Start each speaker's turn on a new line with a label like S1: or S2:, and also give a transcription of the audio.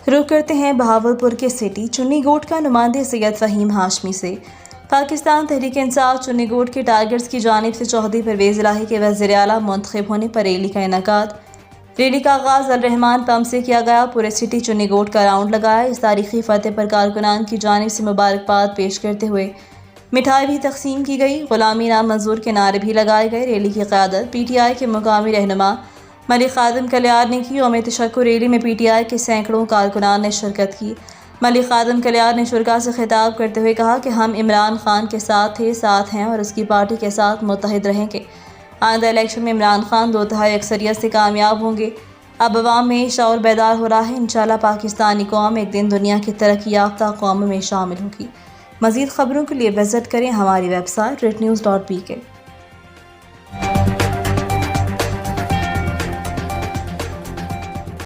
S1: रुख करते हैं बहावलपुर के सिटी चुन्नी गोट का नुमाइंदे सैयद फ़हीम हाशमी से। पाकिस्तान तहरीक इंसाफ चुन्नी गोट के टारगेट्स की जानिब से चौधरी परवेज़ इलाही के वज़ीर आला मुंतखब होने पर रैली का इनेकाद। रैली का आगाज़ अल रहमान पंप से किया गया। पूरे सिटी चुन्नी गोट का राउंड लगाया। इस तारीखी फतेह पर कारकुनान की जानिब से मुबारकबाद पेश करते हुए मिठाई भी तकसीम की गई। गुलामी नामंजूर के नारे भी लगाए गए। रैली की क़यादत PTI के मुकामी रहनुमा मलिक खादिम कलियार ने की। यौम तशक्कुर रैली में PTI के सैकड़ों कारकुनान ने शिरकत की। मलिक खादिम कलियार ने शुरका से खिताब करते हुए कहा कि हम इमरान खान के साथ थे, साथ हैं और उसकी पार्टी के साथ मुत्तहिद रहेंगे। आइंदा इलेक्शन में इमरान खान 2/3 अक्सरियत से कामयाब होंगे। अब अवाम में शऊर बेदार हो रहा है। इंशाअल्लाह पाकिस्तानी कौम एक दिन दुनिया की तरक्की याफ्ता कौम में शामिल होगी। मज़ीद खबरों के लिए विज़िट करें हमारी वेबसाइट rednews.pk।